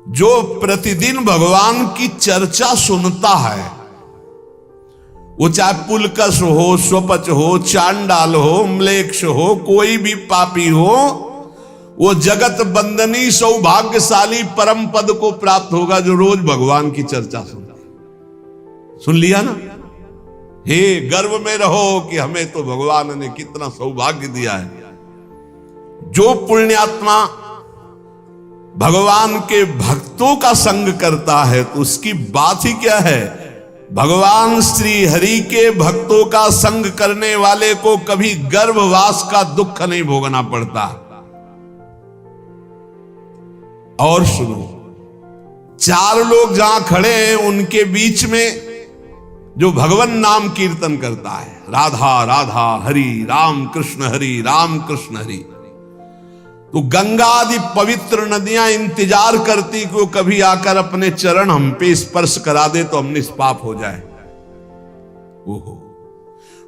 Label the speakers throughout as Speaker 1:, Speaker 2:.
Speaker 1: जो प्रतिदिन भगवान की चर्चा सुनता है, वो चाहे पुलकस हो, स्वपच हो, चांडाल हो, म्लेच्छ हो, कोई भी पापी हो, वो जगत बंदनी सौभाग्यशाली परम पद को प्राप्त होगा जो रोज भगवान की चर्चा सुनता। सुन लिया ना? हे गर्व में रहो कि हमें तो भगवान ने कितना सौभाग्य दिया है। जो पुण्यात्मा भगवान के भक्तों का संग करता है तो उसकी बात ही क्या है। भगवान श्री हरि के भक्तों का संग करने वाले को कभी गर्भवास का दुख नहीं भोगना पड़ता। और सुनो, चार लोग जहां खड़े हैं उनके बीच में जो भगवान नाम कीर्तन करता है, राधा राधा हरि राम कृष्ण हरि राम कृष्ण हरि, तो गंगा आदि पवित्र नदियां इंतजार करती कि वो कभी आकर अपने चरण हम पे स्पर्श करा दे तो हम निष्पाप हो जाए। ओहो,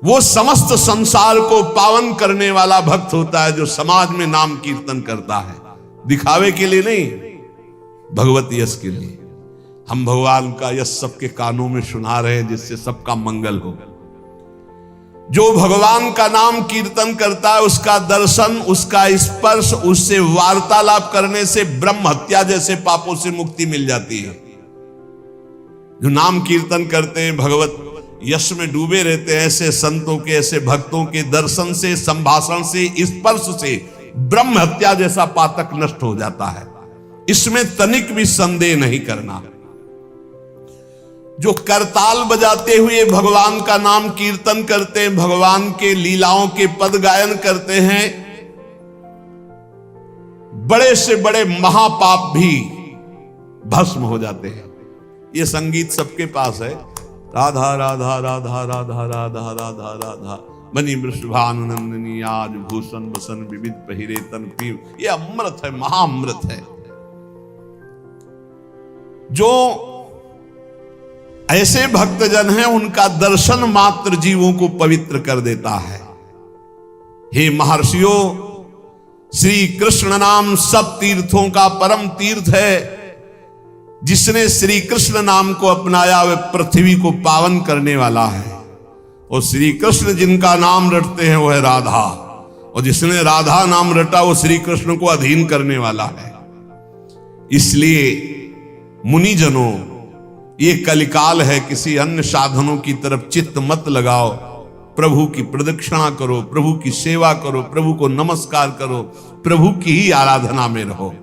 Speaker 1: वो समस्त संसार को पावन करने वाला भक्त होता है जो समाज में नाम कीर्तन करता है, दिखावे के लिए नहीं, भगवत यश के लिए। हम भगवान का यश सबके कानों में सुना रहे हैं जिससे सबका मंगल हो। जो भगवान का नाम कीर्तन करता है उसका दर्शन, उसका स्पर्श, उससे वार्तालाप करने से ब्रह्म हत्या जैसे पापों से मुक्ति मिल जाती है। जो नाम कीर्तन करते हैं, भगवत यश में डूबे रहते हैं, ऐसे संतों के, ऐसे भक्तों के दर्शन से, संभाषण से, स्पर्श से ब्रह्म हत्या जैसा पातक नष्ट हो जाता है। इसमें तनिक भी संदेह नहीं करना। जो करताल बजाते हुए भगवान का नाम कीर्तन करते हैं, भगवान के लीलाओं के पद गायन करते हैं, बड़े से बड़े महापाप भी भस्म हो जाते हैं। ये संगीत सबके पास है, राधा राधा राधा राधा राधा राधा राधा बनी वृषभानुनंदिनी आज भूषण बसन विविध पहिरे तन पीव। ये अमृत है, महाअमृत है। जो ऐसे भक्तजन हैं उनका दर्शन मात्र जीवों को पवित्र कर देता है। हे महर्षियों, श्री कृष्ण नाम सब तीर्थों का परम तीर्थ है। जिसने श्री कृष्ण नाम को अपनाया वह पृथ्वी को पावन करने वाला है। और श्री कृष्ण जिनका नाम रटते हैं वह है राधा, और जिसने राधा नाम रटा वो श्री कृष्ण को अधीन करने वाला है। इसलिए मुनिजनों, ये कलिकाल है, किसी अन्य साधनों की तरफ चित्त मत लगाओ। प्रभु की प्रदक्षिणा करो, प्रभु की सेवा करो, प्रभु को नमस्कार करो, प्रभु की ही आराधना में रहो।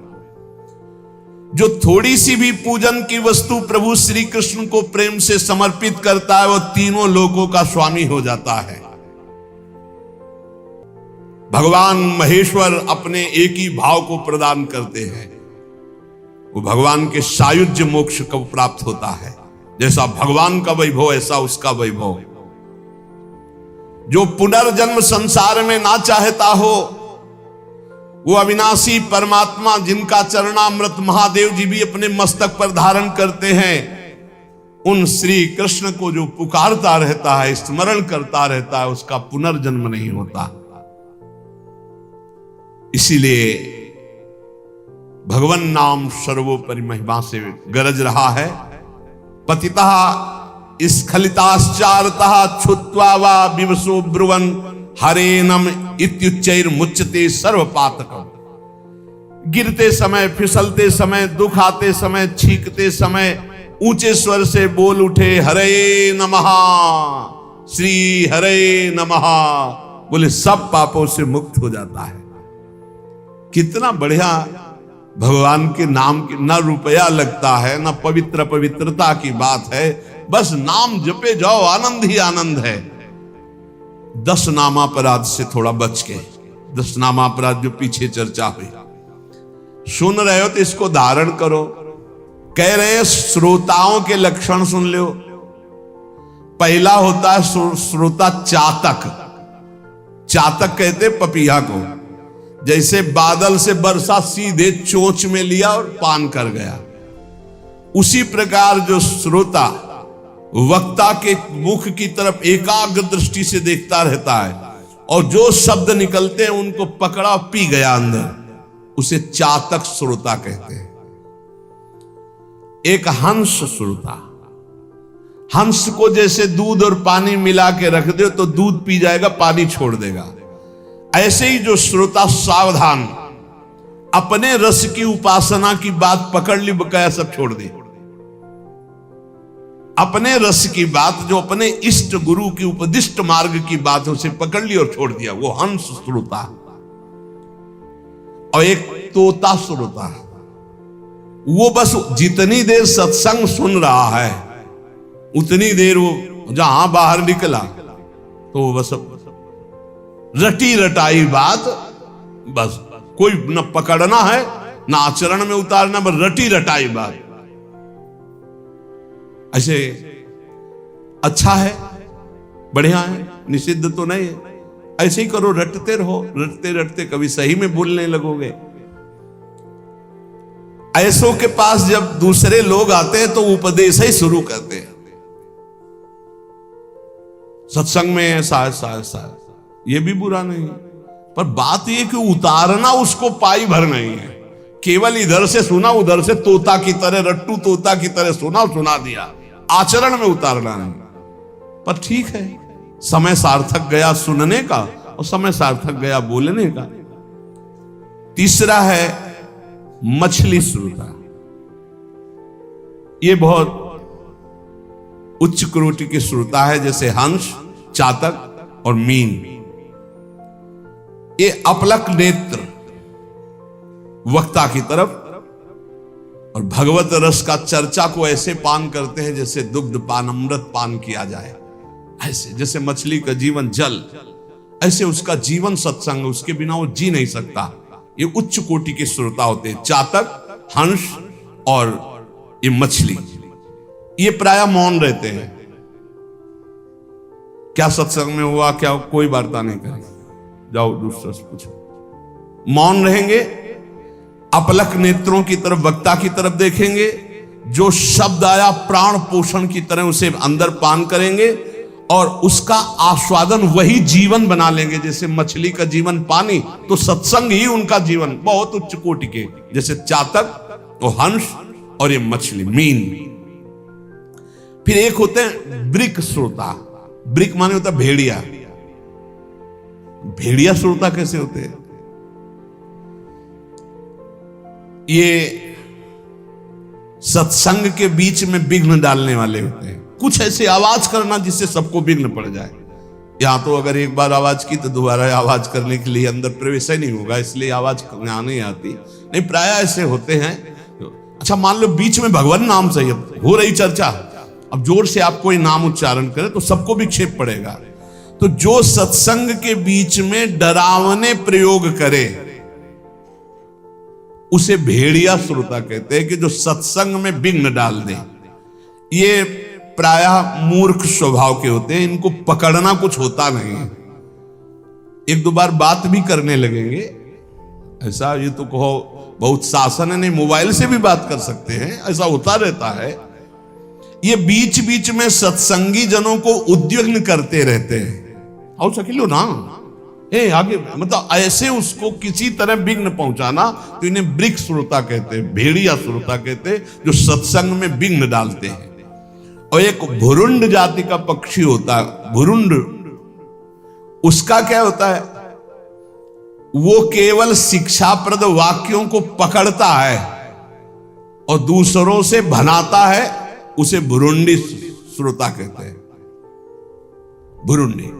Speaker 1: जो थोड़ी सी भी पूजन की वस्तु प्रभु श्री कृष्ण को प्रेम से समर्पित करता है वो तीनों लोकों का स्वामी हो जाता है। भगवान महेश्वर अपने एक ही भाव को प्रदान करते हैं, वो भगवान के सायुज्य मोक्ष को प्राप्त होता है। जैसा भगवान का वैभव ऐसा उसका वैभव। जो पुनर्जन्म संसार में ना चाहता हो वो अविनाशी परमात्मा जिनका चरणामृत महादेव जी भी अपने मस्तक पर धारण करते हैं, उन श्री कृष्ण को जो पुकारता रहता है, स्मरण करता रहता है, उसका पुनर्जन्म नहीं होता। इसीलिए भगवन नाम सर्वोपरि महिमा से गरज रहा है। पतितः स्खलिताश्चारतः छुत्वा वा विवशो ब्रुवन् हरेनम इत्युच्चैर्मुच्यते सर्वपातकम्। गिरते समय, फिसलते समय, दुख आते समय, छींकते समय ऊंचे स्वर से बोल उठे हरे नमः, श्री हरे नमः, बोले सब पापों से मुक्त हो जाता है। कितना बढ़िया भगवान के नाम की ना रुपया लगता है, ना पवित्रता की बात है, बस नाम जपे जाओ, आनंद ही आनंद है। 10 नामापराध से थोड़ा बच के, 10 नामापराध जो पीछे चर्चा हुई, सुन रहे हो तो इसको धारण करो। कह रहे हैं श्रोताओं के लक्षण सुन लो। पहला होता है श्रोता चातक। चातक कहते पपीहा को। जैसे बादल से वर्षा सीधे चोंच में लिया और पान कर गया, उसी प्रकार जो श्रोता वक्ता के मुख की तरफ एकाग्र दृष्टि से देखता रहता है और जो शब्द निकलते हैं उनको पकड़ा पी गया अंदर, उसे चातक श्रोता कहते हैं। एक हंस श्रोता। हंस को जैसे दूध और पानी मिला के रख दो तो दूध पी जाएगा, पानी छोड़ देगा। ऐसे ही जो श्रोता सावधान, अपने रस की उपासना की बात पकड़ ली, बकाया सब छोड़ दे। अपने रस की बात, जो अपने इष्ट गुरु की उपदिष्ट मार्ग की बात, उसे पकड़ ली और छोड़ दिया, वो हंस श्रोता। और एक तोता श्रोता, वो बस जितनी देर सत्संग सुन रहा है उतनी देर वो जहां बाहर निकला तो वो बस रटी रटाई बात, बस कोई न पकड़ना है न आचरण में उतारना, बस रटी रटाई बात। ऐसे अच्छा है, बढ़िया है, निषिद्ध तो नहीं है। ऐसे ही करो, रटते रहो, रटते रटते कभी सही में बोलने लगोगे। ऐसों के पास जब दूसरे लोग आते हैं तो उपदेश ही शुरू करते हैं। सत्संग में ऐसा ऐसा ये भी बुरा नहीं है, पर बात यह कि उतारना उसको पाई भर नहीं है। केवल इधर से सुना, उधर से तोता की तरह, रट्टू तोता की तरह सुना दिया, आचरण में उतारना नहीं। पर ठीक है, समय सार्थक गया सुनने का और समय सार्थक गया बोलने का। तीसरा है मछली श्रोता। ये बहुत उच्च कोटि के श्रोता है, जैसे हंस, चातक और मीन। ये अपलक नेत्र वक्ता की तरफ और भगवत रस का चर्चा को ऐसे पान करते हैं जैसे दुग्ध पान, अमृत पान किया जाए। ऐसे जैसे मछली का जीवन जल, ऐसे उसका जीवन सत्संग, उसके बिना वो जी नहीं सकता। ये उच्च कोटि के श्रोता होते हैं, चातक, हंस और ये मछली। ये प्रायः मौन रहते हैं। क्या सत्संग में हुआ, क्या कोई वार्ता नहीं करेंगे, जाओ दूसरा से पूछो। मौन रहेंगे, अपलक नेत्रों की तरफ, वक्ता की तरफ देखेंगे। जो शब्द आया प्राण पोषण की तरह उसे अंदर पान करेंगे और उसका आस्वादन वही जीवन बना लेंगे। जैसे मछली का जीवन पानी, तो सत्संग ही उनका जीवन। बहुत उच्च कोटि के, जैसे चातक और हंस और ये मछली, मीन। फिर एक होते हैं ब्रिक श्रोता। ब्रिक माने होता है भेड़िया। भेड़िया श्रोता कैसे होते हैं? ये सत्संग के बीच में विघ्न डालने वाले होते हैं। कुछ ऐसे आवाज करना जिससे सबको विघ्न पड़ जाए। यहां तो अगर एक बार आवाज की तो दोबारा आवाज करने के लिए अंदर प्रवेश ही नहीं होगा, इसलिए आवाज यहाँ नहीं आती। नहीं, प्राय ऐसे होते हैं। अच्छा, मान लो बीच में भगवान नाम से हो रही चर्चा, अब जोर से आप कोई नाम उच्चारण करें तो सबको विक्षेप पड़ेगा। तो जो सत्संग के बीच में डरावने प्रयोग करे उसे भेड़िया श्रोता कहते हैं, कि जो सत्संग में विघ्न डाल दे। ये प्रायः मूर्ख स्वभाव के होते हैं, इनको पकड़ना कुछ होता नहीं। एक दो बार बात भी करने लगेंगे, ऐसा ये तो कहो बहुत शासन है, नहीं मोबाइल से भी बात कर सकते हैं, ऐसा होता रहता है। ये बीच बीच में सत्संगी जनों को उद्विग्न करते रहते हैं। आओ सकिलो ना, आगे, मतलब ऐसे उसको किसी तरह विघ्न पहुंचाना, तो इन्हें ब्रिक श्रोता कहते हैं, भेड़िया श्रोता कहते हैं, जो सत्संग में विघ्न डालते हैं। और एक भुरुंड जाति का पक्षी होता है, भुरुंड। उसका क्या होता है? वो केवल शिक्षाप्रद वाक्यों को पकड़ता है और दूसरों से भनाता है, उसे भुरुंडी श्रोता कहते हैं। भुरुंडी,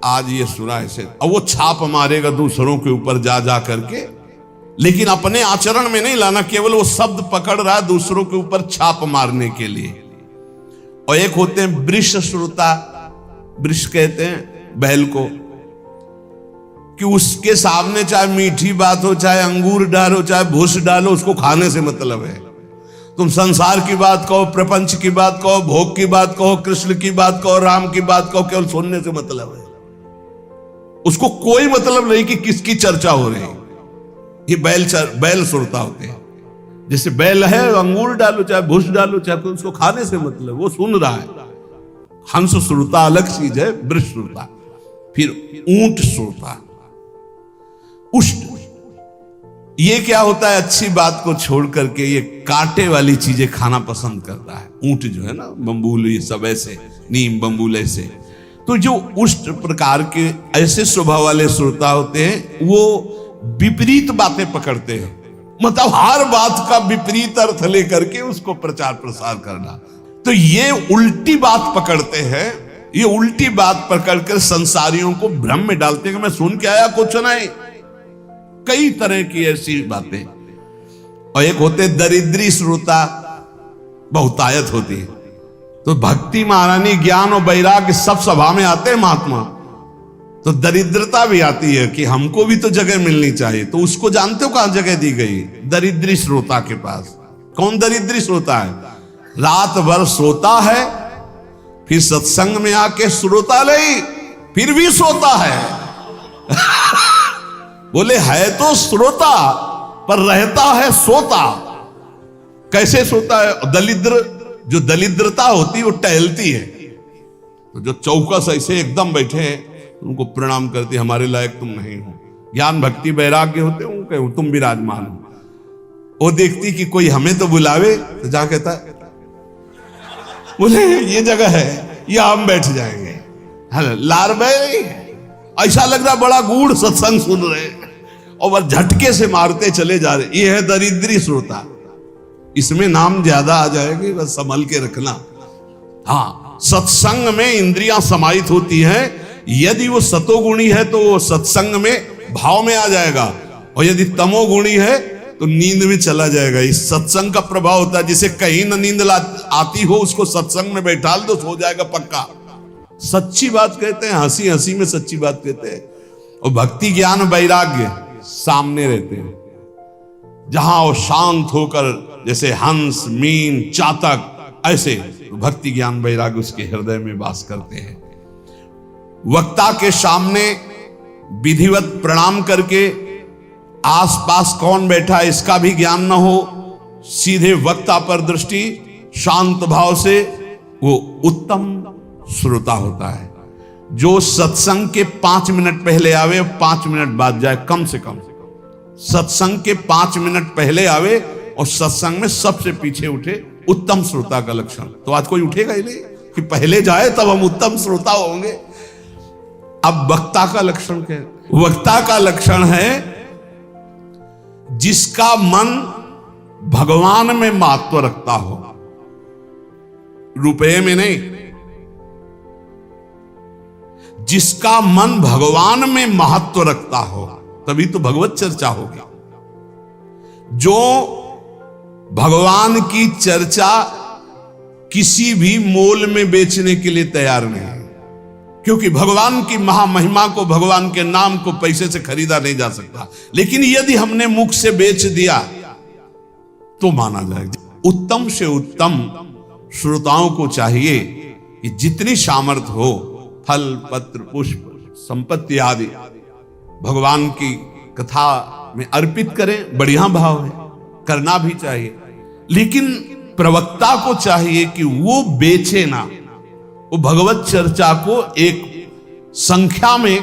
Speaker 1: आज ये सुना ऐसे, अब वो छाप मारेगा दूसरों के ऊपर जा जा करके, लेकिन अपने आचरण में नहीं लाना, केवल वो शब्द पकड़ रहा है दूसरों के ऊपर छाप मारने के लिए। और एक होते हैं वृष श्रोता। वृष कहते हैं बैल को, कि उसके सामने चाहे मीठी बात हो, चाहे अंगूर डालो, चाहे भूस डालो, उसको खाने से मतलब है। तुम संसार की बात कहो, प्रपंच की बात कहो, भोग की बात कहो, कृष्ण की बात कहो, राम की बात कहो, केवल सुनने से मतलब है। उसको कोई मतलब नहीं कि किसकी चर्चा हो रही है। ये बैल श्रोता होते हैं। जैसे बैल है, अंगूर डालो चाहे भूस डालो, चाहे तो उसको खाने से मतलब, वो सुन रहा है। हंस श्रोता अलग चीज है, वृष श्रोता। फिर ऊंट श्रोता, उष्ट। ये क्या होता है, अच्छी बात को छोड़ करके ये कांटे वाली चीजें खाना पसंद करता है। ऊंट जो है ना, बम्बूल, ये सब ऐसे, नीम बम्बूल ऐसे। तो जो उष्ट प्रकार के ऐसे स्वभाव वाले श्रोता होते हैं, वो विपरीत बातें पकड़ते हैं, मतलब हर बात का विपरीत अर्थ लेकर के उसको प्रचार प्रसार करना। तो ये उल्टी बात पकड़ते हैं, ये उल्टी बात पकड़कर संसारियों को भ्रम में डालते हैं कि मैं सुन के आया, कुछ नहीं। कई तरह की ऐसी बातें। और एक होते दरिद्री श्रोता, बहुतायत होती है। तो भक्ति, महारानी, ज्ञान और वैराग्य सब सभा में आते हैं महात्मा, तो दरिद्रता भी आती है कि हमको भी तो जगह मिलनी चाहिए। तो उसको जानते हो कहां जगह दी गई? दरिद्री श्रोता के पास। कौन दरिद्री श्रोता है? रात भर सोता है, फिर सत्संग में आके श्रोता नहीं, फिर भी सोता है। बोले है तो श्रोता पर रहता है सोता। कैसे सोता है? दलिद्र, जो दलिद्रता होती है वो टहलती है। तो जो चौकस ऐसे एकदम बैठे हैं, उनको प्रणाम करती, हमारे लायक तुम नहीं हो। ज्ञान भक्ति वैराग्य होते हो, तुम विराजमान हो। वो देखती कि कोई हमें तो बुलावे, तो जा कहता है बोले ये जगह है, ये हम बैठ जाएंगे। लार भाई ऐसा लग रहा बड़ा गूढ़ सत्संग सुन रहे, और वह झटके से मारते चले जा रहे। ये है दरिद्री श्रोता। इसमें नाम ज्यादा आ जाएगी, बस संभल के रखना। हाँ, सत्संग में इंद्रियां समाहित होती हैं। यदि वो सतोगुणी है तो वो सत्संग में भाव में आ जाएगा, और यदि तमोगुणी है तो नींद में चला जाएगा। इस सत्संग का प्रभाव होता है। जिसे कहीं न नींद आती हो, उसको सत्संग में बैठाल दो, सो जाएगा पक्का। सच्ची बात कहते हैं, हंसी हंसी में सच्ची बात कहते हैं। और भक्ति, ज्ञान, वैराग्य सामने रहते हैं, जहां वो शांत होकर, जैसे हंस, मीन, चातक, ऐसे भक्ति, ज्ञान, वैराग्य उसके हृदय में वास करते हैं। वक्ता के सामने विधिवत प्रणाम करके, आसपास कौन बैठा है इसका भी ज्ञान न हो, सीधे वक्ता पर दृष्टि, शांत भाव से, वो उत्तम श्रोता होता है। जो सत्संग के 5 मिनट पहले आवे, 5 मिनट बाद जाए, कम से कम सत्संग के 5 मिनट पहले आवे और सत्संग में सबसे पीछे उठे, उत्तम श्रोता का लक्षण। तो आज कोई उठेगा ही नहीं कि पहले जाए तब हम उत्तम श्रोता होंगे। अब वक्ता का लक्षण क्या है? वक्ता का लक्षण है जिसका मन भगवान में महत्व रखता हो, रुपये में नहीं। जिसका मन भगवान में महत्व रखता हो, तभी तो भगवत चर्चा होगी। जो भगवान की चर्चा किसी भी मोल में बेचने के लिए तैयार नहीं है, क्योंकि भगवान की महामहिमा को, भगवान के नाम को पैसे से खरीदा नहीं जा सकता। लेकिन यदि हमने मुख से बेच दिया तो माना जाएगा। उत्तम से उत्तम श्रोताओं को चाहिए कि जितनी सामर्थ्य हो, फल, पत्र, पुष्प, संपत्ति आदि भगवान की कथा में अर्पित करें। बढ़िया भाव है, करना भी चाहिए। लेकिन प्रवक्ता को चाहिए कि वो बेचे ना, वो भगवत चर्चा को एक संख्या में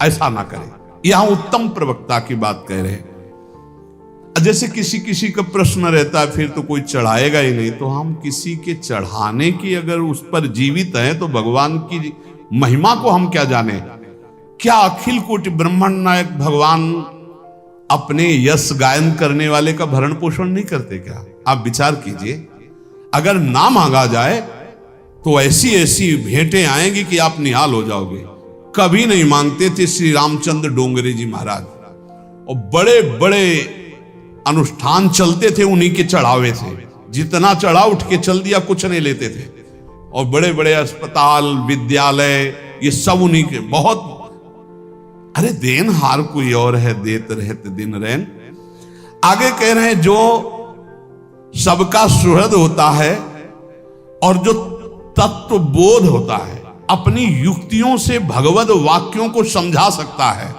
Speaker 1: ऐसा ना करे। यहां उत्तम प्रवक्ता की बात कह रहे हैं। जैसे किसी किसी का प्रश्न रहता है, फिर तो कोई चढ़ाएगा ही नहीं, तो हम किसी के चढ़ाने की अगर उस पर जीवित हैं तो भगवान की महिमा को हम क्या जाने? क्या अखिल कोटि ब्रह्मांड नायक भगवान अपने यश गायन करने वाले का भरण पोषण नहीं करते क्या? आप विचार कीजिए, अगर ना मांगा जाए तो ऐसी ऐसी भेंटें आएंगी कि आप निहाल हो जाओगे। कभी नहीं मांगते थे श्री रामचंद्र डोंगरे जी महाराज, और बड़े बड़े अनुष्ठान चलते थे, उन्हीं के चढ़ावे थे। जितना चढ़ा उठ के चल दिया, कुछ नहीं लेते थे। और बड़े बड़े अस्पताल, विद्यालय, ये सब उन्हीं के। बहुत, अरे देन हार कोई और है, देत रहते दिन रैन। आगे कह रहे हैं, जो सबका सुहृद होता है और जो तत्व बोध होता है, अपनी युक्तियों से भगवत वाक्यों को समझा सकता है,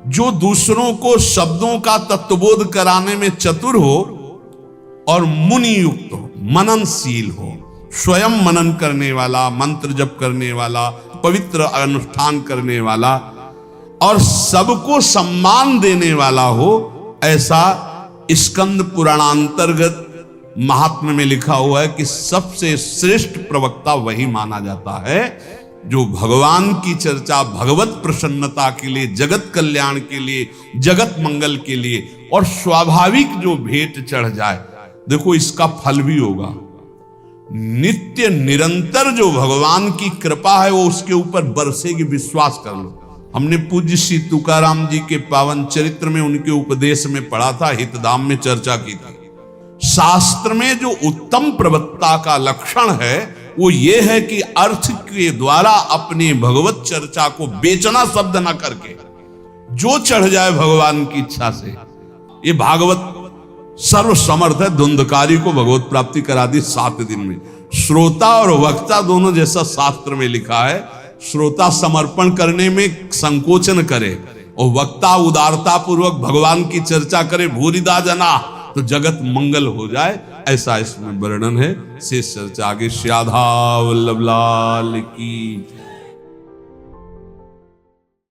Speaker 1: जो दूसरों को शब्दों का तत्वबोध कराने में चतुर हो और मुनि युक्त हो, मननशील हो, स्वयं मनन करने वाला, मंत्र जप करने वाला, पवित्र अनुष्ठान करने वाला, और सबको सम्मान देने वाला हो, ऐसा स्कंद पुराणांतर्गत महात्म्य में लिखा हुआ है कि सबसे श्रेष्ठ प्रवक्ता वही माना जाता है जो भगवान की चर्चा भगवत प्रसन्नता के लिए, जगत कल्याण के लिए, जगत मंगल के लिए और स्वाभाविक जो भेंट चढ़ जाए, देखो इसका फल भी होगा। नित्य निरंतर जो भगवान की कृपा है वो उसके ऊपर बरसेगी, विश्वास कर लो। हमने पूज्य श्री तुकाराम जी के पावन चरित्र में उनके उपदेश में पढ़ा था, हितधाम में चर्चा की थी। शास्त्र में जो उत्तम प्रवक्ता का लक्षण है वो ये है कि अर्थ के द्वारा अपने भगवत चर्चा को बेचना शब्द ना करके जो चढ़ जाए भगवान की इच्छा से। ये भागवत सर्व समर्थ है, धुंधकारी को भगवत प्राप्ति करा दी 7 दिन में। श्रोता और वक्ता दोनों, जैसा शास्त्र में लिखा है, श्रोता समर्पण करने में संकोचन करे और वक्ता उदारता पूर्वक भगवान की चर्चा करे, भूरिदा जना, तो जगत मंगल हो जाए, ऐसा इसमें वर्णन है। शेष चर्चा आगे। श्री राधा वल्लभ लाल की।